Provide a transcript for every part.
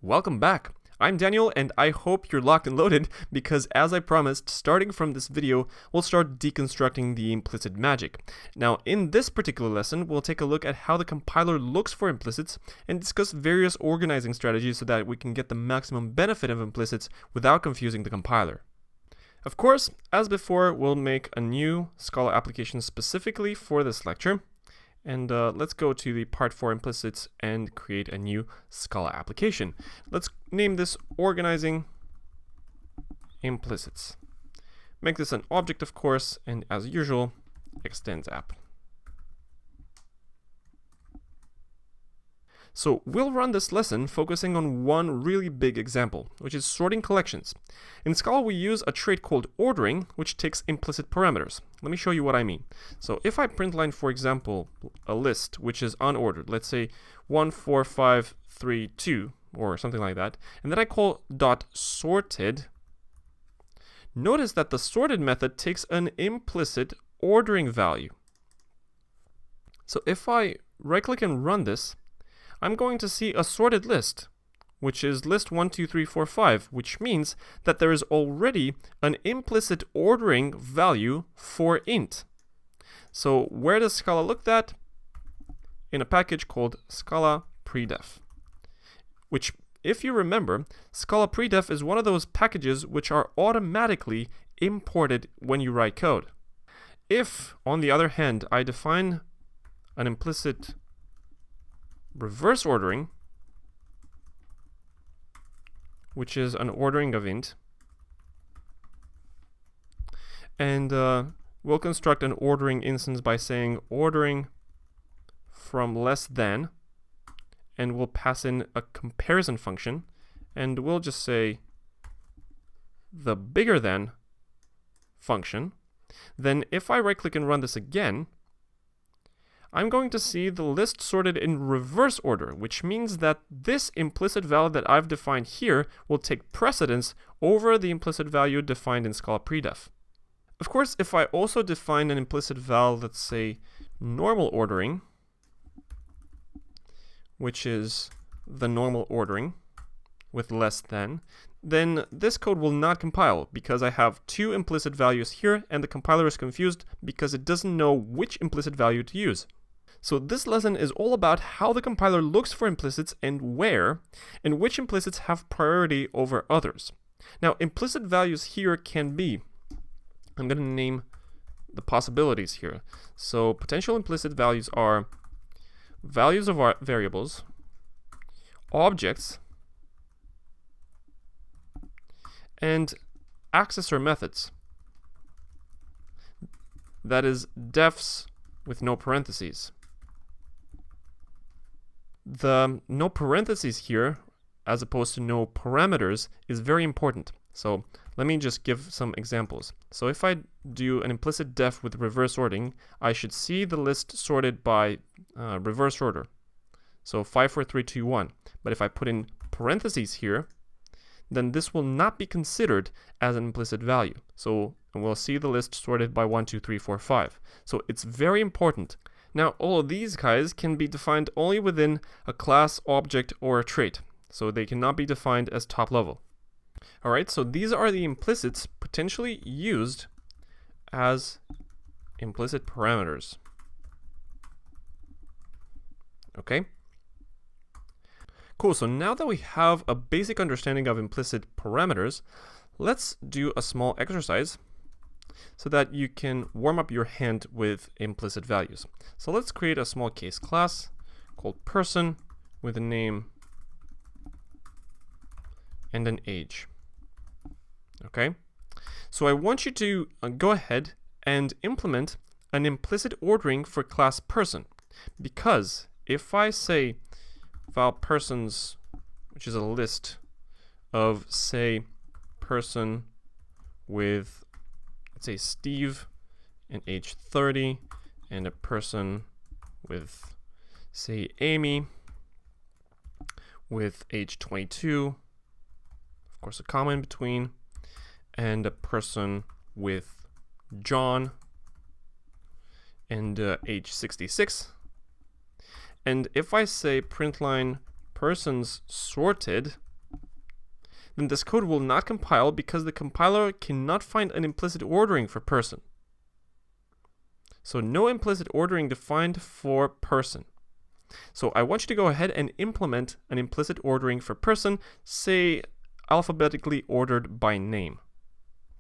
Welcome back. I'm Daniel and I hope you're locked and loaded because as I promised, starting from this video, we'll start deconstructing the implicit magic. Now, in this particular lesson, we'll take a look at how the compiler looks for implicits and discuss various organizing strategies so that we can get the maximum benefit of implicits without confusing the compiler. Of course, as before, we'll make a new Scala application specifically for this lecture. And let's go to the part for implicits and create a new Scala application. Let's name this organizing implicits. Make this an object, of course, and as usual, extends app. So we'll run this lesson focusing on one really big example, which is sorting collections. In Scala, we use a trait called ordering, which takes implicit parameters. Let me show you what I mean. So if I printline, for example, a list which is unordered, let's say 1, 4, 5, 3, 2, or something like that, and then I call .sorted, notice that the sorted method takes an implicit ordering value. So if I right-click and run this, I'm going to see a sorted list, which is list 1, 2, 3, 4, 5, which means that there is already an implicit ordering value for int. So where does Scala look at? In a package called Scala predef, which, if you remember, Scala predef is one of those packages which are automatically imported when you write code. If, on the other hand, I define an implicit reverse ordering, which is an ordering of int, and we'll construct an ordering instance by saying ordering from less than, and we'll pass in a comparison function, and we'll just say the bigger than function. Then if I right click and run this again, I'm going to see the list sorted in reverse order, which means that this implicit value that I've defined here will take precedence over the implicit value defined in Scala predef. Of course, if I also define an implicit val, let's say normal ordering, which is the normal ordering with less than, then this code will not compile because I have two implicit values here and the compiler is confused because it doesn't know which implicit value to use. So this lesson is all about how the compiler looks for implicits and where, and which implicits have priority over others. Now, implicit values here can be, I'm going to name the possibilities here. So potential implicit values are values of our variables, objects, and accessor methods. That is defs with no parentheses. The no parentheses here, as opposed to no parameters, is very important. So let me just give some examples. So if I do an implicit def with reverse sorting, I should see the list sorted by reverse order. So 5, 4, 3, 2, 1. But if I put in parentheses here, then this will not be considered as an implicit value. So we'll see the list sorted by 1, 2, 3, 4, 5. So it's very important. Now, all of these guys can be defined only within a class, object, or a trait. So they cannot be defined as top level. All right, so these are the implicits potentially used as implicit parameters. Okay? Cool, so now that we have a basic understanding of implicit parameters, let's do a small exercise so that you can warm up your hand with implicit values. So let's create a small case class called person with a name and an age. Okay? So I want you to go ahead and implement an implicit ordering for class person, because if I say val persons, which is a list of, say, person with, let's say, Steve and age 30, and a person with, say, Amy with age 22, of course a comma in between, and a person with John and age 66. And if I say printline persons sorted, then this code will not compile because the compiler cannot find an implicit ordering for person. So no implicit ordering defined for person. So I want you to go ahead and implement an implicit ordering for person, say alphabetically ordered by name.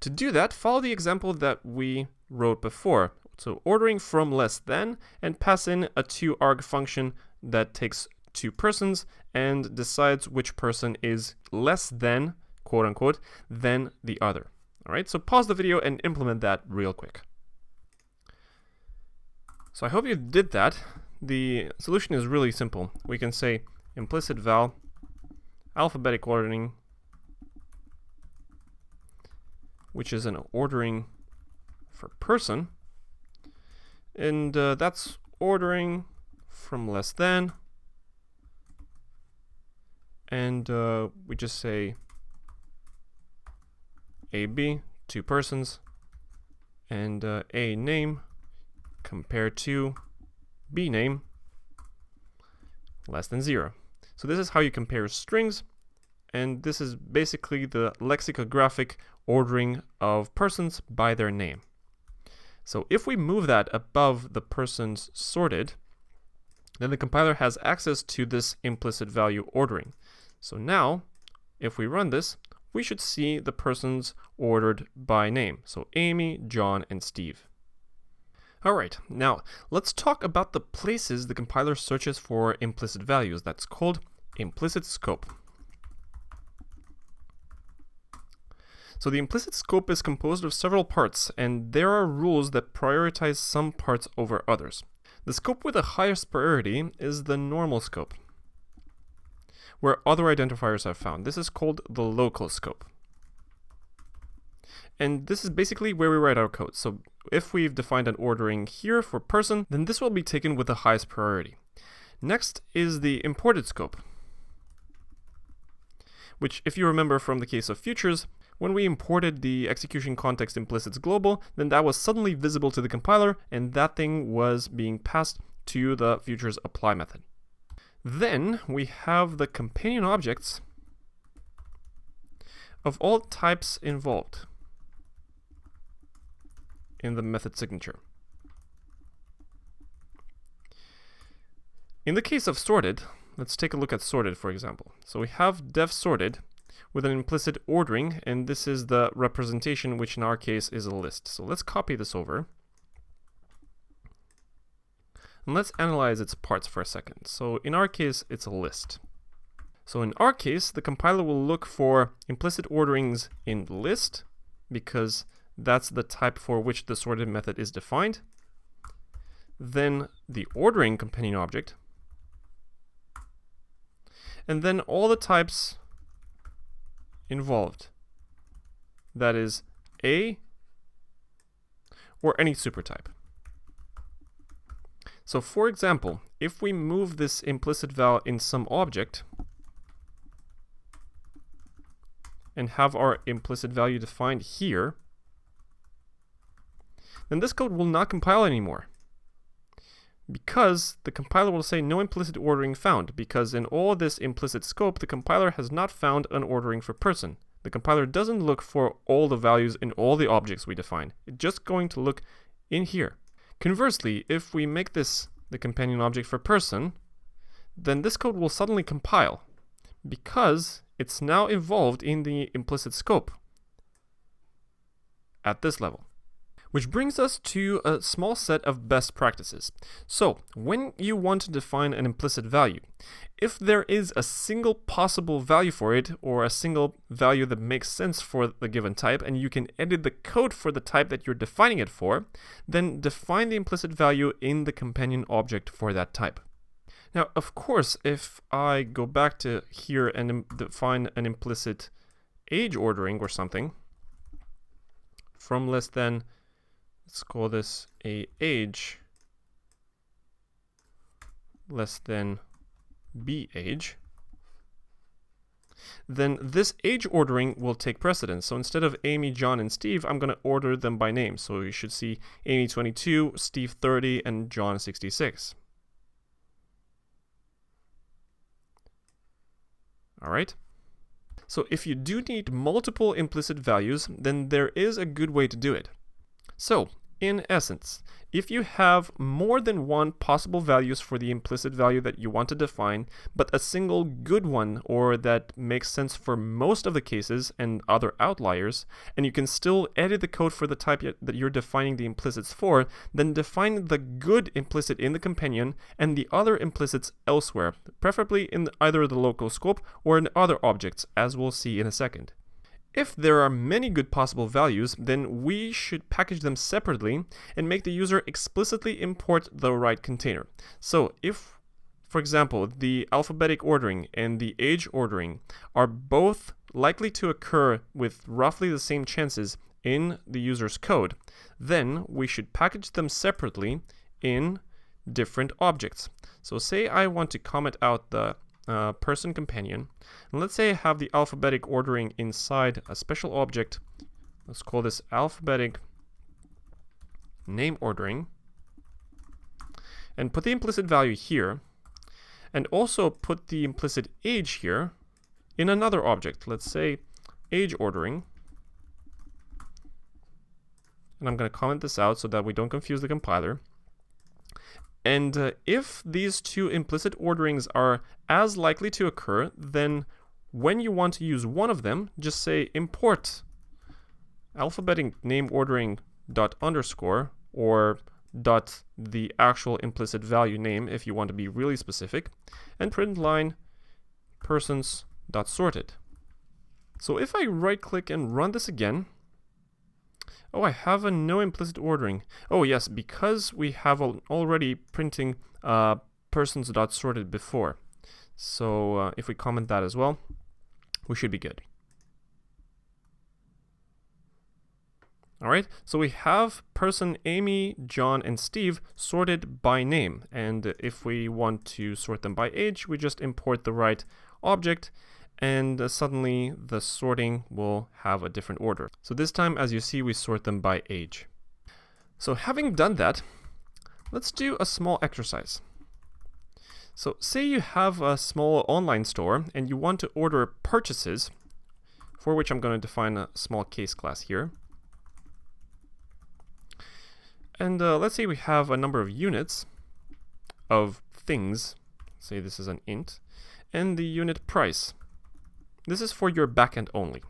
To do that, follow the example that we wrote before. So ordering from less than, and pass in a toArg function that takes two persons and decides which person is less than, quote unquote, than the other. All right, so pause the video and implement that real quick. So I hope you did that. The solution is really simple. We can say implicit val alphabetic ordering, which is an ordering for person, and that's ordering from less than, and we just say AB, two persons, and A name compared to B name less than 0. So this is how you compare strings, and this is basically the lexicographic ordering of persons by their name. So if we move that above the persons sorted, then the compiler has access to this implicit value ordering. So now, if we run this, we should see the persons ordered by name. So Amy, John, and Steve. All right, now let's talk about the places the compiler searches for implicit values. That's called implicit scope. So the implicit scope is composed of several parts, and there are rules that prioritize some parts over others. The scope with the highest priority is the normal scope, where other identifiers are found. This is called the local scope. And this is basically where we write our code. So if we've defined an ordering here for person, then this will be taken with the highest priority. Next is the imported scope, which, if you remember from the case of futures, when we imported the execution context implicits global, then that was suddenly visible to the compiler, and that thing was being passed to the futures apply method. Then we have the companion objects of all types involved in the method signature. In the case of sorted, let's take a look at sorted, for example. So we have def sorted with an implicit ordering, and this is the representation, which in our case is a list. So let's copy this over. And let's analyze its parts for a second. So in our case, it's a list. So in our case, the compiler will look for implicit orderings in list, because that's the type for which the sorted method is defined. Then the ordering companion object, and then all the types involved. That is A or any supertype. So for example, if we move this implicit val in some object and have our implicit value defined here, then this code will not compile anymore, because the compiler will say no implicit ordering found, because in all this implicit scope, the compiler has not found an ordering for person. The compiler doesn't look for all the values in all the objects we define. It's just going to look in here. Conversely, if we make this the companion object for person, then this code will suddenly compile, because it's now involved in the implicit scope at this level. Which brings us to a small set of best practices. So, when you want to define an implicit value, if there is a single possible value for it, or a single value that makes sense for the given type, and you can edit the code for the type that you're defining it for, then define the implicit value in the companion object for that type. Now, of course, if I go back to here and define an implicit age ordering or something, from less than, let's call this a age less than B age, then this age ordering will take precedence. So instead of Amy, John, and Steve, I'm going to order them by name. So you should see Amy 22, Steve 30, and John 66. All right. So if you do need multiple implicit values, then there is a good way to do it. So, in essence, if you have more than one possible values for the implicit value that you want to define, but a single good one or that makes sense for most of the cases and other outliers, and you can still edit the code for the type that you're defining the implicits for, then define the good implicit in the companion and the other implicits elsewhere, preferably in either the local scope or in other objects, as we'll see in a second. If there are many good possible values, then we should package them separately and make the user explicitly import the right container. So if, for example, the alphabetic ordering and the age ordering are both likely to occur with roughly the same chances in the user's code, then we should package them separately in different objects. So say I want to comment out the person companion, and let's say I have the alphabetic ordering inside a special object. Let's call this alphabetic name ordering, and put the implicit value here, and also put the implicit age here in another object. Let's say age ordering, and I'm going to comment this out so that we don't confuse the compiler. And if these two implicit orderings are as likely to occur, then when you want to use one of them, just say import alphabetic name ordering dot underscore or dot the actual implicit value name if you want to be really specific, and print line persons dot sorted. So if I right click and run this again, oh, I have a no implicit ordering. Oh yes, because we have already printing persons.sorted before. So if we comment that as well, we should be good. Alright, so we have person Amy, John, and Steve sorted by name. And if we want to sort them by age, we just import the right object, and suddenly the sorting will have a different order. So this time, as you see, we sort them by age. So having done that, let's do a small exercise. So say you have a small online store and you want to order purchases, for which I'm going to define a small case class here. And let's say we have a number of units of things, say this is an int, and the unit price. This is for your backend only.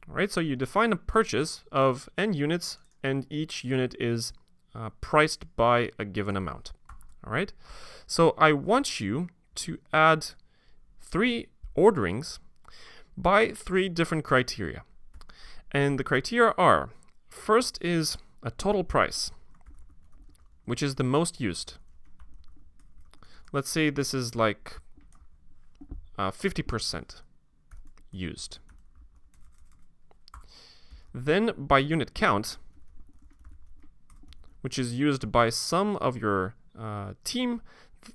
Alright, so you define a purchase of n units, and each unit is priced by a given amount. Alright, so I want you to add 3 orderings by 3 different criteria. And the criteria are, first is a total price, which is the most used. Let's say this is like 50% used. Then by unit count, which is used by some of your team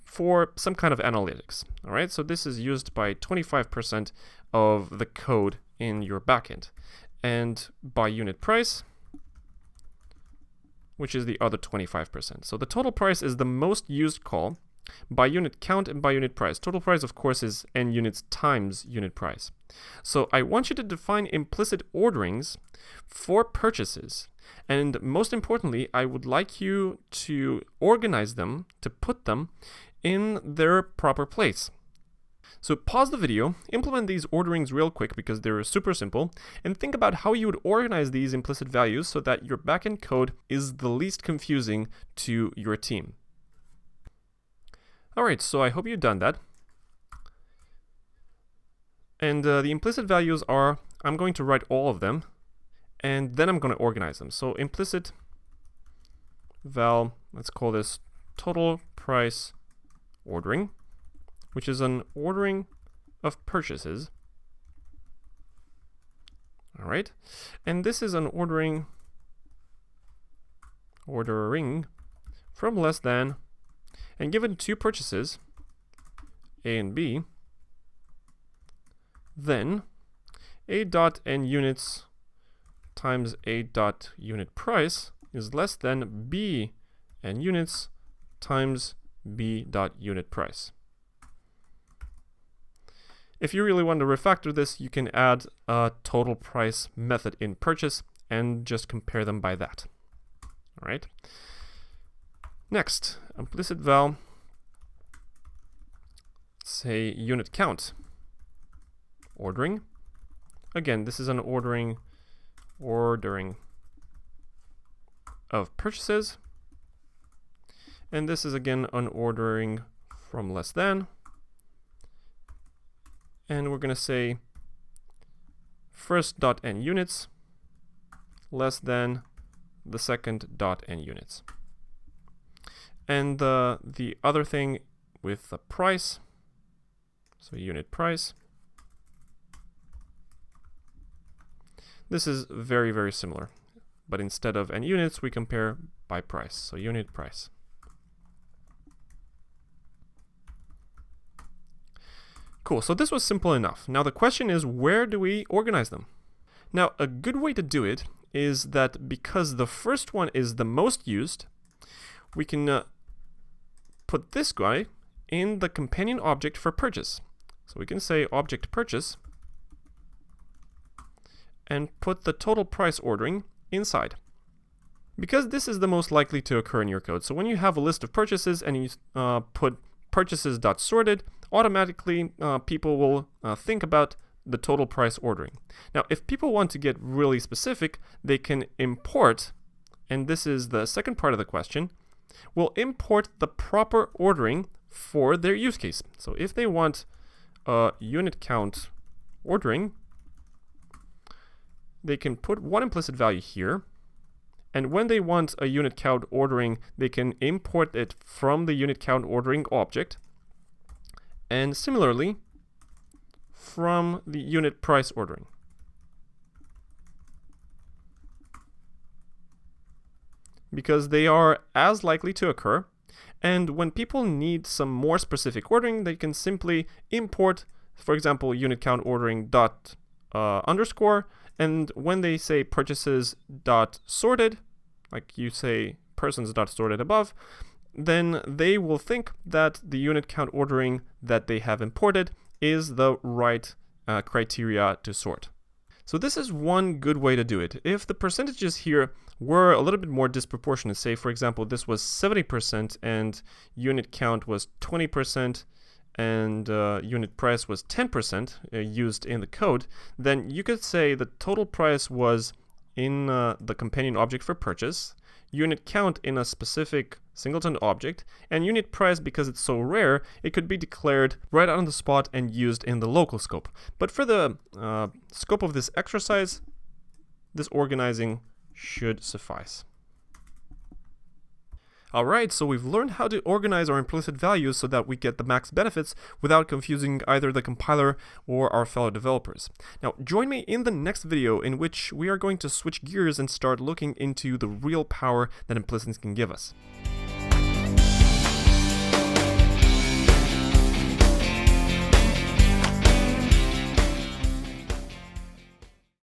for some kind of analytics. All right, so this is used by 25% of the code in your backend. And by unit price, which is the other 25%. So the total price is the most used call by unit count and by unit price. Total price, of course, is n units times unit price. So I want you to define implicit orderings for purchases. And most importantly, I would like you to organize them, to put them in their proper place. So pause the video, implement these orderings real quick because they're super simple, and think about how you would organize these implicit values so that your backend code is the least confusing to your team. Alright, so I hope you've done that. And the implicit values are, I'm going to write all of them, and then I'm going to organize them. So implicit val, let's call this total price ordering, which is an ordering of purchases. Alright, and this is an ordering from less than, and given 2 purchases, A and B, then A dot n units times A dot unit price is less than B n units times B dot unit price. If you really want to refactor this, you can add a total price method in purchase and just compare them by that. All right. Next, implicit val, say unit count. Ordering. Again, this is an ordering of purchases. And this is again an ordering from less than. And we're going to say first dot n units less than the second dot n units. And the other thing with the price, so unit price, this is very, very similar. But instead of n units, we compare by price, so unit price. Cool, so this was simple enough. Now the question is, where do we organize them? Now, a good way to do it is that because the first one is the most used, we can put this guy in the companion object for purchase. So we can say object purchase and put the total price ordering inside. Because this is the most likely to occur in your code. So when you have a list of purchases and you put purchases.sorted, automatically people will think about the total price ordering. Now, if people want to get really specific, they can import, and this is the second part of the question, will import the proper ordering for their use case. So if they want a unit count ordering, they can put one implicit value here. And when they want a unit count ordering, they can import it from the unit count ordering object. And similarly, from the unit price ordering. Because they are as likely to occur. And when people need some more specific ordering, they can simply import, for example, unit count ordering dot underscore. And when they say purchases dot sorted, like you say persons dot sorted above, then they will think that the unit count ordering that they have imported is the right criteria to sort. So this is one good way to do it. If the percentages here were a little bit more disproportionate, say for example this was 70% and unit count was 20% and unit price was 10% used in the code, then you could say the total price was in the companion object for purchase, unit count in a specific singleton object, and unit price, because it's so rare, it could be declared right on the spot and used in the local scope. But for the scope of this exercise, this organizing should suffice. Alright, so we've learned how to organize our implicit values so that we get the max benefits without confusing either the compiler or our fellow developers. Now, join me in the next video in which we are going to switch gears and start looking into the real power that implicits can give us.